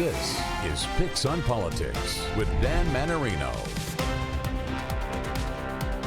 This is PIX on Politics with Dan Manarino.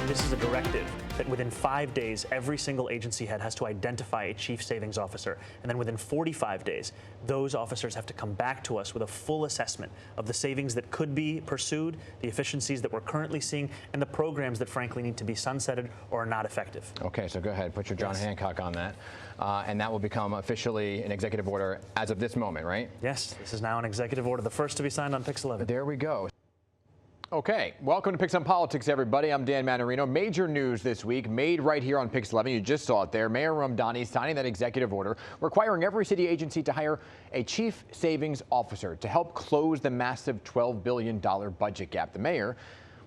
This is a directive that within 5 days, every single agency head has to identify a chief savings officer. And then within 45 days, those officers have to come back to us with a full assessment of the savings that could be pursued, the efficiencies that we're currently seeing, and the programs that frankly need to be sunsetted or are not effective. Okay, so go ahead, put your John Hancock on that. And that will become officially an executive order as of this moment, right? Yes, this is now an executive order, the first to be signed on PIX 11. There we go. Okay, welcome to PIX on Politics, everybody. I'm Dan Manarino. Major news this week made right here on PIX 11. You just saw it there. Mayor Mamdani signing that executive order requiring every city agency to hire a chief savings officer to help close the massive $12 billion budget gap. The mayor,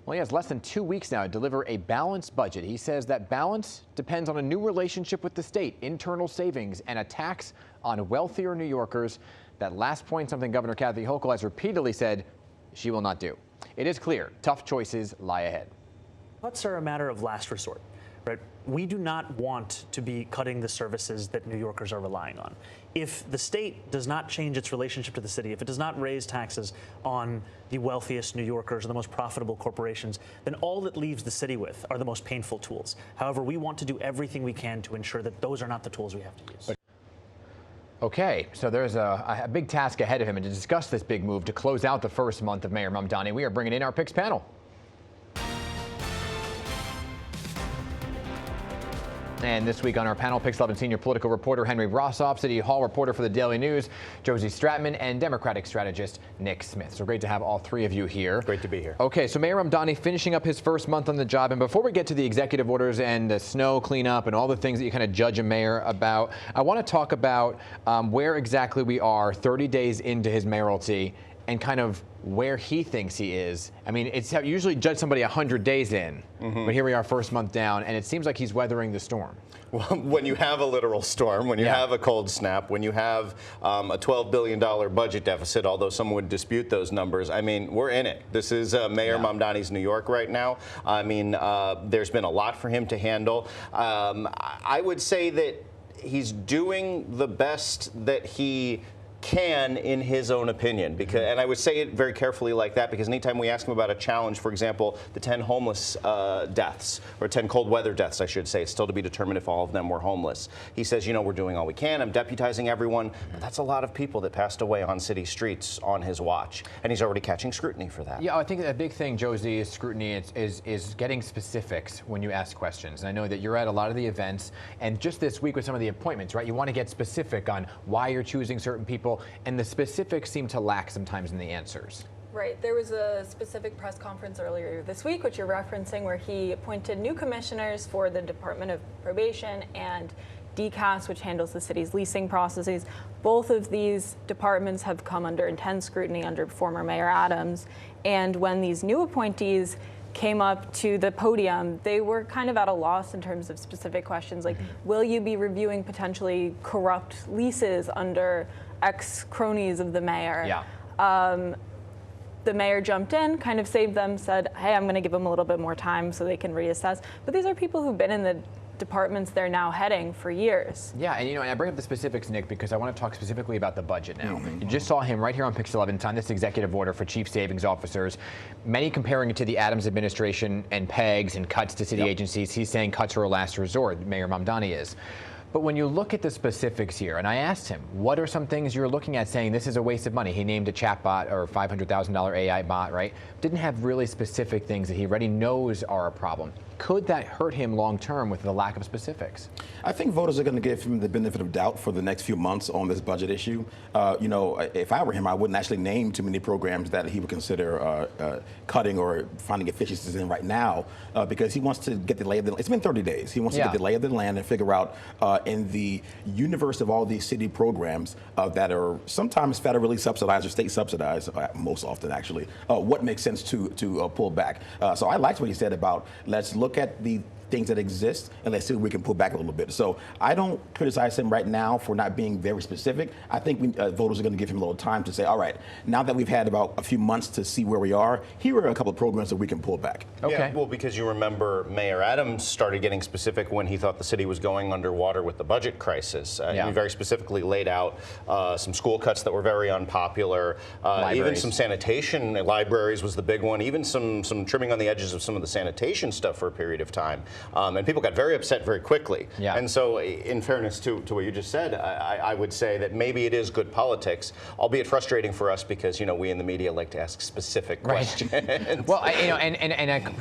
well, he has less than 2 weeks now to deliver a balanced budget. He says that balance depends on a new relationship with the state, internal savings, and a tax on wealthier New Yorkers. That last point, something Governor Kathy Hochul has repeatedly said she will not do. It is clear tough choices lie ahead. Cuts are a matter of last resort, right? We do not want to be cutting the services that New Yorkers are relying on. If the state does not change its relationship to the city, if it does not raise taxes on the wealthiest New Yorkers or the most profitable corporations, then all it leaves the city with are the most painful tools. However, we want to do everything we can to ensure that those are not the tools we have to use. Okay, so there's a big task ahead of him, and to discuss this big move to close out the first month of Mayor Mamdani, we are bringing in our PIX panel. And this week on our panel, PIX 11 senior political reporter Henry Rossoff, City Hall reporter for the Daily News Josie Stratman, and Democratic strategist Nick Smith. So great to have all three of you here. Great to be here. Okay, so Mayor Mamdani finishing up his first month on the job, and before we get to the executive orders and the snow cleanup and all the things that you kind of judge a mayor about, I want to talk about where exactly we are 30 days into his mayoralty and kind of where he thinks he is. I mean, it's how you usually judge somebody 100 days in, but here we are first month down, and it seems like he's weathering the storm. Well, when you have a literal storm, when you have a cold snap, when you have a $12 billion budget deficit, although some would dispute those numbers, I mean, we're in it. This is Mayor Mamdani's New York right now. I mean, there's been a lot for him to handle. I would say that he's doing the best that he can in his own opinion, because, and I would say it very carefully like that, because anytime we ask him about a challenge, for example, the 10 homeless deaths, or 10 cold weather deaths, I should say, it's still to be determined if all of them were homeless. He says, you know, we're doing all we can, I'm deputizing everyone, but that's a lot of people that passed away on city streets on his watch, and he's already catching scrutiny for that. Yeah, I think a big thing, Josie, is scrutiny is getting specifics when you ask questions. And I know that you're at a lot of the events, and just this week with some of the appointments, right, you want to get specific on why you're choosing certain people, and the specifics seem to lack sometimes in the answers. Right. There was a specific press conference earlier this week, which you're referencing, where he appointed new commissioners for the Department of Probation and DCAS, which handles the city's leasing processes. Both of these departments have come under intense scrutiny under former Mayor Adams. And when these new appointees came up to the podium, they were kind of at a loss in terms of specific questions like, will you be reviewing potentially corrupt leases under ex-cronies of the mayor? Yeah. The mayor jumped in, kind of saved them, said, hey, I'm going to give them a little bit more time so they can reassess. But these are people who've been in the departments they're now heading for years. Yeah, and you know, and I bring up the specifics, Nick, because I want to talk specifically about the budget now. You just saw him right here on PIX 11 sign this executive order for chief savings officers, many comparing it to the Adams administration and pegs and cuts to city agencies. He's saying cuts are a last resort, Mayor Mamdani is. But when you look at the specifics here, and I asked him, what are some things you're looking at saying this is a waste of money? He named a chatbot or $500,000 AI bot, right? Didn't have really specific things that he already knows are a problem. Could that hurt him long term with the lack of specifics? I think voters are going to give him the benefit of doubt for the next few months on this budget issue. You know, if I were him, I wouldn't actually name too many programs that he would consider cutting or finding efficiencies in right now, because he wants to get the lay of the land. It's been 30 days. He wants to get the lay of the land and figure out in the universe of all these city programs that are sometimes federally subsidized or state subsidized, most often actually, what makes sense to pull back. So I liked what he said about let's look at the things that exist, and let's see if we can pull back a little bit. So I don't criticize him right now for not being very specific. I think voters are going to give him a little time to say, all right, now that we've had about a few months to see where we are, here are a couple of programs that we can pull back. Okay. Yeah, well, because you remember Mayor Adams started getting specific when he thought the city was going underwater with the budget crisis. He very specifically laid out some school cuts that were very unpopular, even some sanitation. Libraries was the big one, even some trimming on the edges of some of the sanitation stuff for a period of time. And people got very upset very quickly. Yeah. And so in fairness to what you just said, I would say that maybe it is good politics, albeit frustrating for us because, we in the media like to ask specific questions. Well,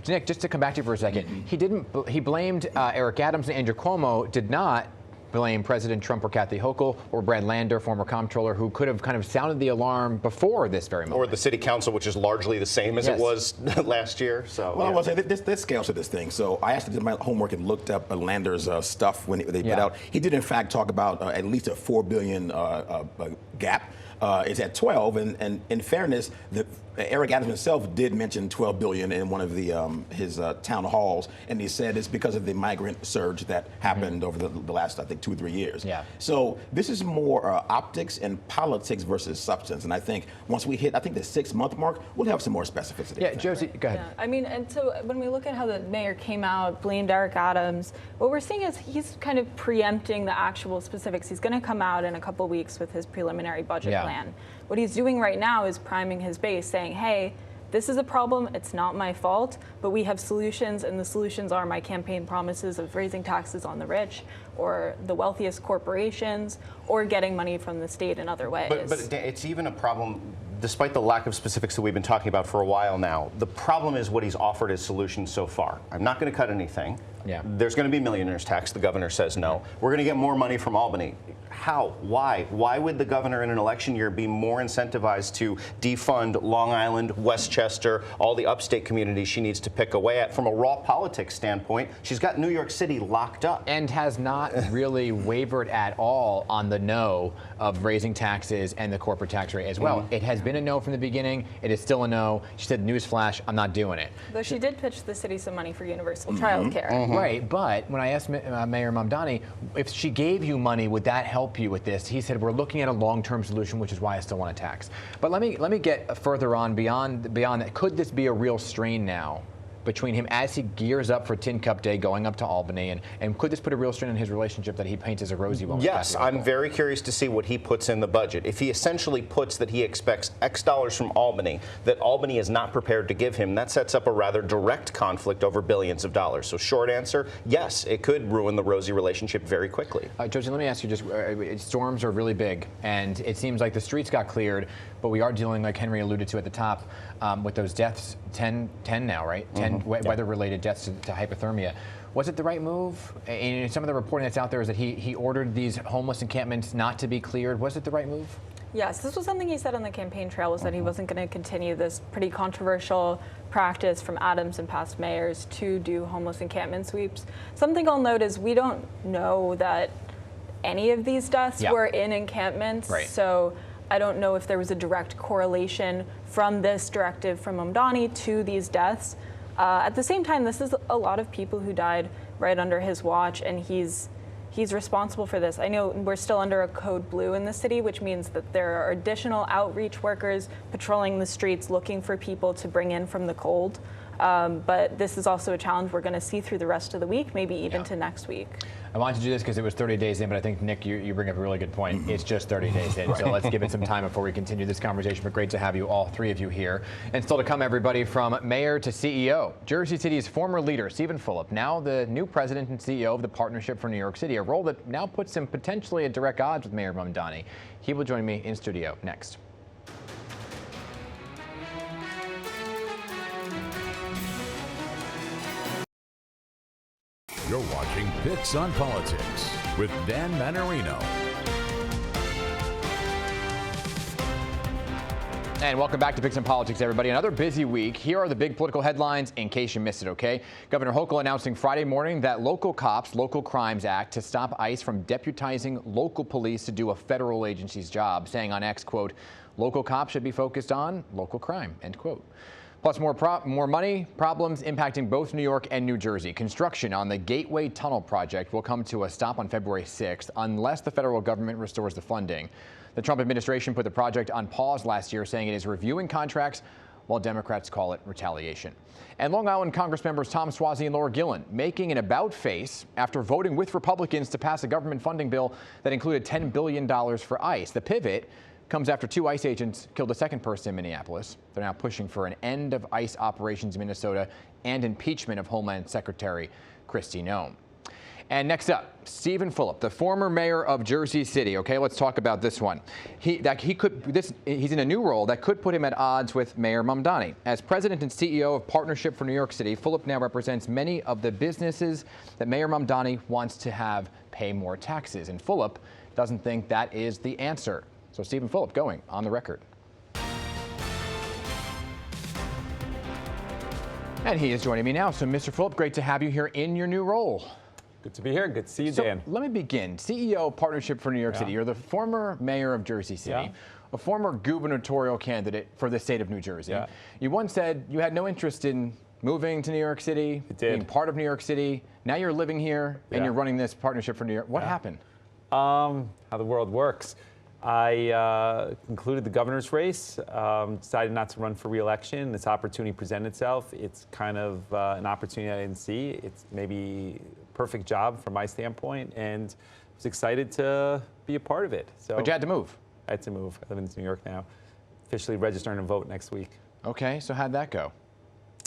Nick, just to come back to you for a second, he blamed Eric Adams, and Andrew Cuomo did not blame President Trump or Kathy Hochul or Brad Lander, former comptroller, who could have kind of sounded the alarm before this very moment. Or the city council, which is largely the same as it was last year. So, well, I will say this scales to this thing. So I actually did my homework and looked up Lander's stuff when they put out. He did, in fact, talk about at least a $4 billion gap. It's at 12, and in fairness, Eric Adams himself did mention $12 billion in one of his town halls, and he said it's because of the migrant surge that happened over the last, I think, 2 or 3 years. Yeah. So this is more optics and politics versus substance, and I think once we hit, I think the 6-month mark, we'll have some more specificity. Yeah, Josie, go ahead. Yeah. I mean, and so when we look at how the mayor came out, blamed Eric Adams, what we're seeing is he's kind of preempting the actual specifics. He's going to come out in a couple weeks with his preliminary budget plan. What he's doing right now is priming his base, saying, hey, this is a problem, it's not my fault, but we have solutions, and the solutions are my campaign promises of raising taxes on the rich, or the wealthiest corporations, or getting money from the state in other ways. But it's even a problem, despite the lack of specifics that we've been talking about for a while now. The problem is what he's offered as solutions so far. I'm not going to cut anything. Yeah. There's going to be millionaire's tax. The governor says no. We're going to get more money from Albany. How? Why? Why would the governor in an election year be more incentivized to defund Long Island, Westchester, all the upstate communities she needs to pick away at? From a raw politics standpoint, she's got New York City locked up. And has not really wavered at all on the no of raising taxes and the corporate tax rate as well. It has been a no from the beginning. It is still a no. She said, newsflash, I'm not doing it. Though she did pitch the city some money for universal childcare. Right, but when I asked Mayor Mamdani, if she gave you money, would that help you with this? He said, we're looking at a long-term solution, which is why I still want to tax. But let me get further on beyond that. Could this be a real strain now between him as he gears up for Tin Cup Day going up to Albany, and could this put a real strain in his relationship that he paints as a rosy one? Yes, I'm very curious to see what he puts in the budget. If he essentially puts that he expects X dollars from Albany that Albany is not prepared to give him, that sets up a rather direct conflict over billions of dollars. So short answer, yes, it could ruin the rosy relationship very quickly. Josie, let me ask you, storms are really big, and it seems like the streets got cleared, but we are dealing, like Henry alluded to at the top, with those deaths, 10 now, right? 10 weather-related deaths to hypothermia. Was it the right move? And some of the reporting that's out there is that he ordered these homeless encampments not to be cleared. Was it the right move? Yes, this was something he said on the campaign trail, was that he wasn't going to continue this pretty controversial practice from Adams and past mayors to do homeless encampment sweeps. Something I'll note is we don't know that any of these deaths were in encampments. Right. So I don't know if there was a direct correlation from this directive from Mamdani to these deaths. At the same time, this is a lot of people who died right under his watch, and he's responsible for this. I know we're still under a code blue in the city, which means that there are additional outreach workers patrolling the streets looking for people to bring in from the cold. But this is also a challenge we're going to see through the rest of the week, maybe even to next week. I wanted to do this because it was 30 days in, but I think, Nick, you bring up a really good point. It's just 30 days in, so let's give it some time before we continue this conversation. But great to have you, all three of you, here. And still to come, everybody, from mayor to CEO. Jersey City's former leader, Steven Fulop, now the new president and CEO of the Partnership for New York City, a role that now puts him potentially at direct odds with Mayor Mamdani. He will join me in studio next. You're watching PIX on Politics with Dan Manarino. And welcome back to PIX on Politics, everybody. Another busy week. Here are the big political headlines in case you missed it, okay? Governor Hochul announcing Friday morning that Local Cops, Local Crimes Act to stop ICE from deputizing local police to do a federal agency's job, saying on X, quote, local cops should be focused on local crime, end quote. Plus, more money problems impacting both New York and New Jersey. Construction on the Gateway Tunnel project will come to a stop on February 6th unless the federal government restores the funding. The Trump administration put the project on pause last year, saying it is reviewing contracts, while Democrats call it retaliation. And Long Island Congress members Tom Suozzi and Laura Gillen making an about-face after voting with Republicans to pass a government funding bill that included $10 billion for ICE. The pivot comes after 2 ICE agents killed a second person in Minneapolis. They're now pushing for an end of ICE operations in Minnesota and impeachment of Homeland Secretary Kristi Noem. And next up, Steven Fulop, the former mayor of Jersey City. Okay, let's talk about this one. He's in a new role that could put him at odds with Mayor Mamdani. As president and CEO of Partnership for New York City, Fulop now represents many of the businesses that Mayor Mamdani wants to have pay more taxes. And Fulop doesn't think that is the answer. So Steven Fulop going on the record. And he is joining me now. So Mr. Fulop, great to have you here in your new role. Good to be here. Good to see you, Dan. So let me begin. CEO of Partnership for New York City. You're the former mayor of Jersey City, a former gubernatorial candidate for the state of New Jersey. You once said you had no interest in moving to New York City, being part of New York City. Now you're living here and you're running this Partnership for New York. What happened? How the world works. I concluded the governor's race, decided not to run for re-election. This opportunity presented itself. It's kind of an opportunity I didn't see. It's maybe a perfect job from my standpoint, and I was excited to be a part of it. So, but you had to move. I had to move. I live in New York now. Officially registering to vote next week. Okay, so how'd that go?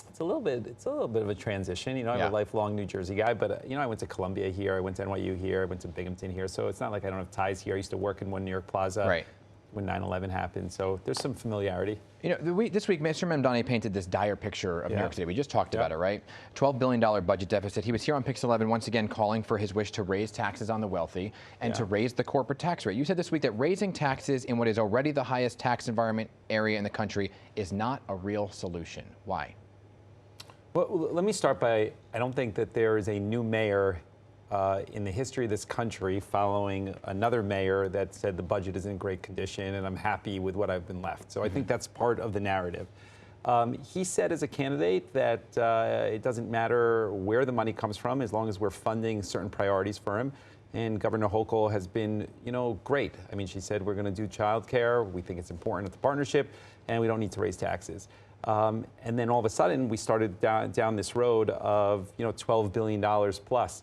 It's a little bit of a transition. You know, I'm a lifelong New Jersey guy, but you know, I went to Columbia here, I went to NYU here, I went to Binghamton here, so it's not like I don't have ties here. I used to work in One New York Plaza when 9/11 happened, so there's some familiarity. You know, this week, Mr. Mamdani painted this dire picture of New York City. We just talked about it, right? $12 billion budget deficit. He was here on PIX 11 once again calling for his wish to raise taxes on the wealthy and to raise the corporate tax rate. You said this week that raising taxes in what is already the highest tax environment area in the country is not a real solution. Why? Well, let me start by, I don't think that there is a new mayor in the history of this country following another mayor that said the budget is in great condition and I'm happy with what I've been left. So I think that's part of the narrative. He said as a candidate that it doesn't matter where the money comes from as long as we're funding certain priorities for him. And Governor Hochul has been, you know, great. I mean, she said we're going to do childcare. We think it's important at the partnership, and we don't need to raise taxes. And then all of a sudden, we started down this road of, you know, $12 billion plus.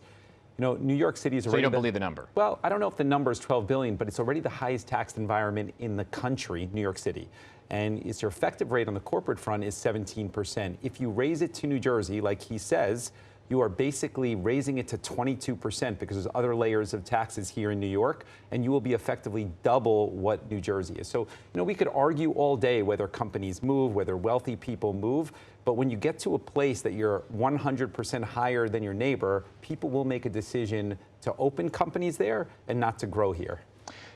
You know, New York City is already. So you don't believe the number? Well, I don't know if the number is 12 billion, but it's already the highest taxed environment in the country, New York City. And its effective rate on the corporate front is 17%. If you raise it to New Jersey, like he says, you are basically raising it to 22% because there's other layers of taxes here in New York, and you will be effectively double what New Jersey is. So, you know, we could argue all day whether companies move, whether wealthy people move, but when you get to a place that you're 100% higher than your neighbor, people will make a decision to open companies there and not to grow here.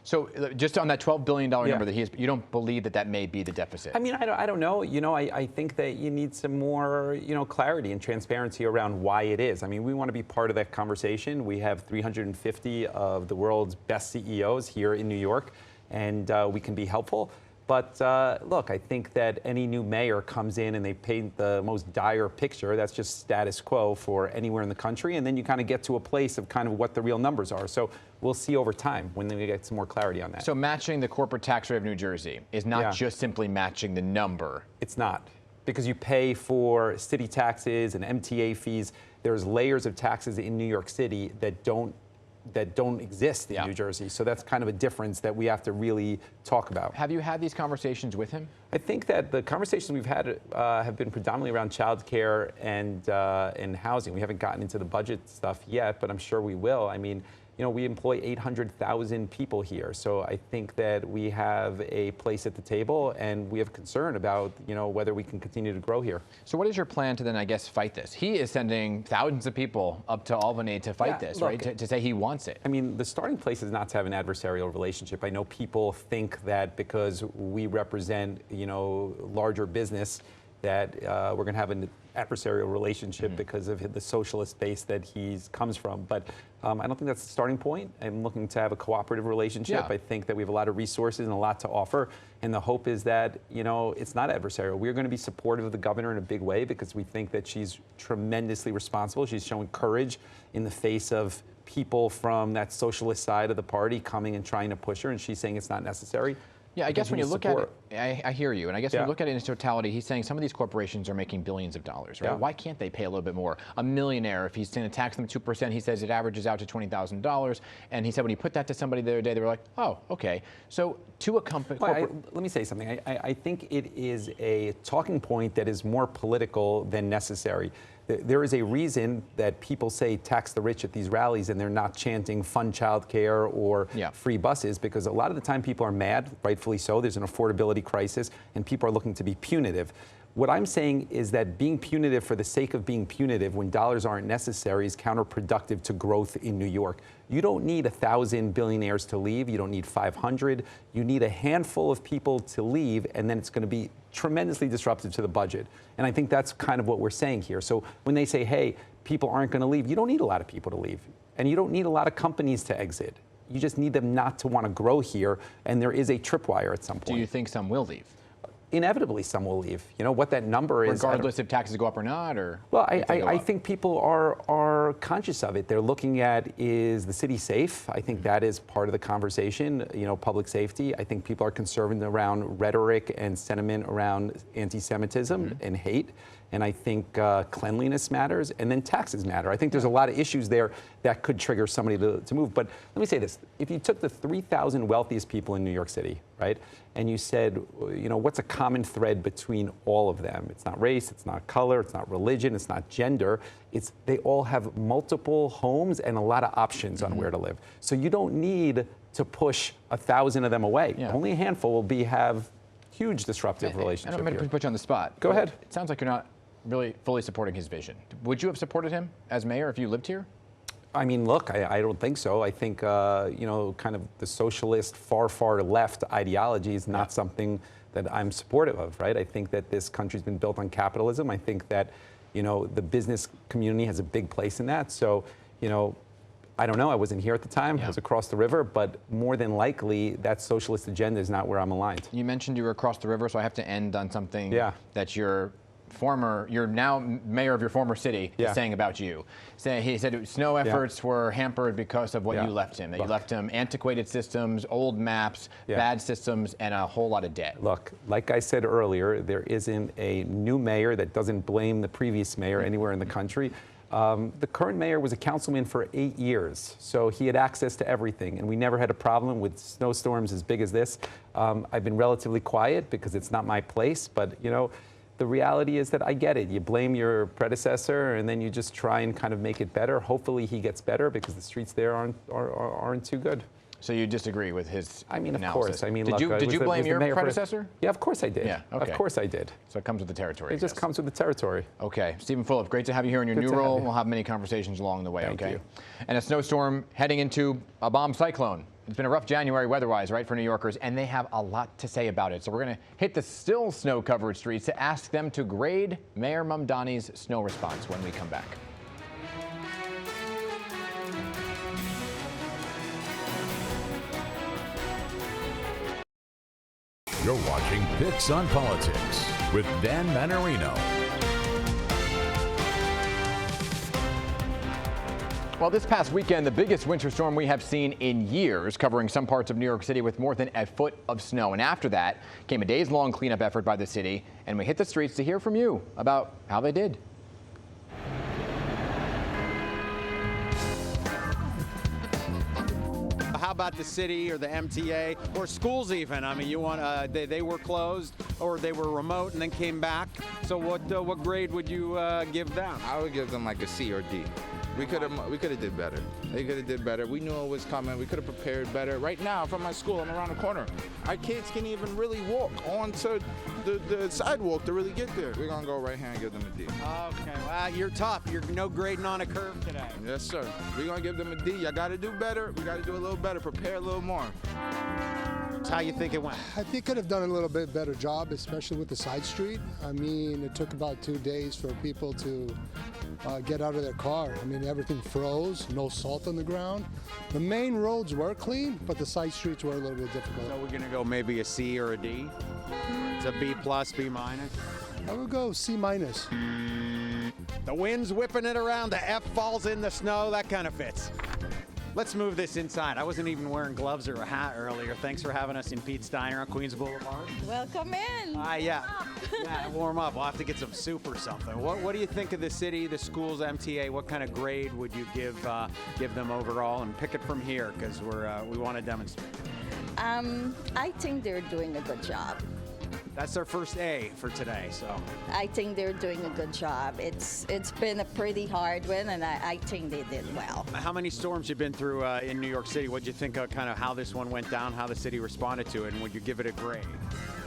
So just on that $12 billion number that he has, you don't believe that that may be the deficit? I mean, I don't know. You know, I think that you need some more, you know, clarity and transparency around why it is. I mean, we want to be part of that conversation. We have 350 of the world's best CEOs here in New York, and we can be helpful. But look, I think that any new mayor comes in and they paint the most dire picture. That's just status quo for anywhere in the country. And then you kind of get to a place of kind of what the real numbers are. So we'll see over time when we get some more clarity on that. So matching the corporate tax rate of New Jersey is not just simply matching the number. It's not. Because you pay for city taxes and MTA fees. There's layers of taxes in New York City that don't exist in New Jersey. So that's kind of a difference that we have to really talk about. Have you had these conversations with him? I think that the conversations we've had have been predominantly around childcare and housing. We haven't gotten into the budget stuff yet, but I'm sure we will. I mean, you know, we employ 800,000 people here. So I think that we have a place at the table and we have concern about, you know, whether we can continue to grow here. So what is your plan to then, I guess, fight this? He is sending thousands of people up to Albany to fight this, look, right? To say he wants it. I mean, the starting place is not to have an adversarial relationship. I know people think that because we represent, you know, larger business, that we're going to have an adversarial relationship because of the socialist base that he comes from. But I don't think that's the starting point. I'm looking to have a cooperative relationship. Yeah. I think that we have a lot of resources and a lot to offer. And the hope is that, it's not adversarial. We're going to be supportive of the governor in a big way because we think that she's tremendously responsible. She's showing courage in the face of people from that socialist side of the party coming and trying to push her, and she's saying it's not necessary. Yeah, I guess when you look at support. it, I hear you, and I guess when you look at it in its totality, he's saying some of these corporations are making billions of dollars, right? Yeah. Why can't they pay a little bit more? A millionaire, if he's going to tax them 2%, he says it averages out to $20,000, and he said when he put that to somebody the other day, they were like, oh, okay. So to a company, Let me say something. I think it is a talking point that is more political than necessary. There is a reason that people say tax the rich at these rallies and they're not chanting fund childcare or free buses, because a lot of the time people are mad, rightfully so. There's an affordability crisis and people are looking to be punitive. What I'm saying is that being punitive for the sake of being punitive when dollars aren't necessary is counterproductive to growth in New York. You don't need 1,000 billionaires to leave. You don't need 500. You need a handful of people to leave, and then it's going to be tremendously disruptive to the budget. And I think that's kind of what we're saying here. So when they say, hey, people aren't going to leave, you don't need a lot of people to leave. And you don't need a lot of companies to exit. You just need them not to want to grow here, and there is a tripwire at some point. do you think some will leave? Inevitably, some will leave. What that number is, Regardless if taxes go up or not, or? Well, I think people are conscious of it. They're looking at, is the city safe? I think that is part of the conversation, public safety. I think people are concerned around rhetoric and sentiment around anti-Semitism and hate. And I think cleanliness matters, and then taxes matter. I think there's a lot of issues there that could trigger somebody to move. But let me say this. If you took the 3,000 wealthiest people in New York City, right, and you said, what's a common thread between all of them? It's not race, it's not color, it's not religion, it's not gender. They all have multiple homes and a lot of options on where to live. So you don't need to push 1,000 of them away. Only a handful will have huge disruptive relationships. I'm going to put you on the spot. Go ahead. It sounds like you're not really fully supporting his vision. Would you have supported him as mayor if you lived here? I mean, look, I don't think so. I think, kind of the socialist, far left ideology is not something that I'm supportive of, right? I think that this country's been built on capitalism. I think that, the business community has a big place in that. So, I don't know. I wasn't here at the time. I was across the river. But more than likely, that socialist agenda is not where I'm aligned. You mentioned you were across the river, so I have to end on something that you're now mayor of your former city, is saying about you. He said snow efforts were hampered because of what you left him. That you left him antiquated systems, old maps, bad systems, and a whole lot of debt. Look, like I said earlier, there isn't a new mayor that doesn't blame the previous mayor anywhere in the country. The current mayor was a councilman for 8 years, so he had access to everything, and we never had a problem with snowstorms as big as this. I've been relatively quiet because it's not my place, but the reality is that I get it. You blame your predecessor, and then you just try and kind of make it better. Hopefully he gets better because the streets there aren't too good. So you disagree with his analysis? Of course. Did you blame your predecessor? Yeah, of course I did. Yeah, okay. Of course I did. So it comes with the territory. It just comes with the territory. Okay. Steven Fulop, great to have you here in your new role. We'll have many conversations along the way, Thank you. And a snowstorm heading into a bomb cyclone. It's been a rough January weather-wise, right, for New Yorkers, and they have a lot to say about it. So we're going to hit the still snow-covered streets to ask them to grade Mayor Mamdani's snow response when we come back. You're watching PIX on Politics with Dan Manarino. Well, this past weekend, the biggest winter storm we have seen in years, covering some parts of New York City with more than a foot of snow. And after that came a days-long cleanup effort by the city, and we hit the streets to hear from you about how they did. How about the city or the MTA or schools even? I mean, you want they were closed or they were remote and then came back. So what grade would you give them? I would give them like a C or D. We could have did better. They could have did better. We knew it was coming. We could have prepared better. Right now, from my school, I'm around the corner. Our kids can even really walk onto the sidewalk to really get there. We're gonna go right here and give them a D. Okay, well, you're tough. You're no grading on a curve today. Yes, sir. We're gonna give them a D. Y'all gotta do better. We gotta do a little better. Prepare a little more. How you think it went? I think could have done a little bit better job, especially with the side street. I mean, it took about 2 days for people to get out of their car. I mean, everything froze, no salt on the ground. The main roads were clean, but the side streets were a little bit difficult. So we're going to go maybe a C or a D? It's a B plus, B minus? I would go C minus. The wind's whipping it around, the F falls in the snow, that kind of fits. Let's move this inside. I wasn't even wearing gloves or a hat earlier. Thanks for having us in Pete's Diner on Queens Boulevard. Welcome in. Yeah, warm up. We'll have to get some soup or something. What do you think of the city, the schools, MTA? What kind of grade would you give them overall? And pick it from here because we want to demonstrate. I think they're doing a good job. That's our first A for today, so. I think they're doing a good job. It's been a pretty hard one, and I think they did well. How many storms you've been through in New York City? What'd you think of kind of how this one went down, how the city responded to it, and would you give it a grade?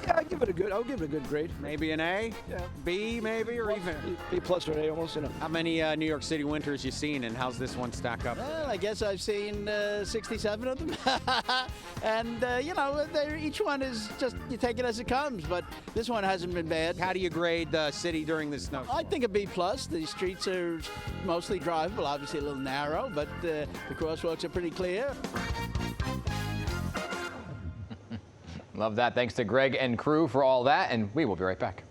Yeah, I'll give it a good grade. Maybe an A? Yeah. B maybe, or even? B plus or A almost, you know. How many New York City winters you seen, and how's this one stack up? Well, I guess I've seen 67 of them. And, you know, each one is just, you take it as it comes, but this one hasn't been bad. How do you grade the city during the snow? I think a B plus. The streets are mostly drivable, obviously a little narrow, but the crosswalks are pretty clear. Love that. Thanks to Greg and crew for all that, and we will be right back.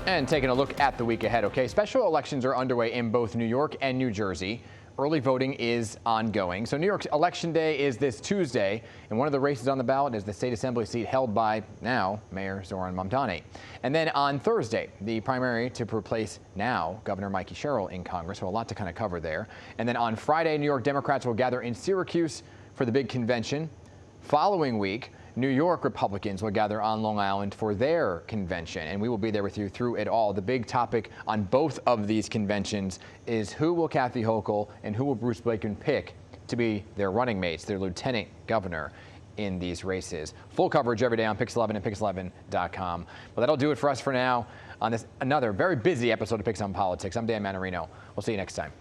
And taking a look at the week ahead, okay? Special elections are underway in both New York and New Jersey. Early voting is ongoing. So New York's Election Day is this Tuesday, and one of the races on the ballot is the state assembly seat held by now Mayor Mamdani. And then on Thursday, the primary to replace now Governor Mikey Sherrill in Congress. So a lot to kind of cover there. And then on Friday, New York Democrats will gather in Syracuse for the big convention. Following week, New York Republicans will gather on Long Island for their convention, and we will be there with you through it all. The big topic on both of these conventions is who will Kathy Hochul and who will Bruce Blakeman pick to be their running mates, their lieutenant governor in these races. Full coverage every day on PIX11 and PIX11.com. Well, that'll do it for us for now on this another very busy episode of PIX on Politics. I'm Dan Manarino. We'll see you next time.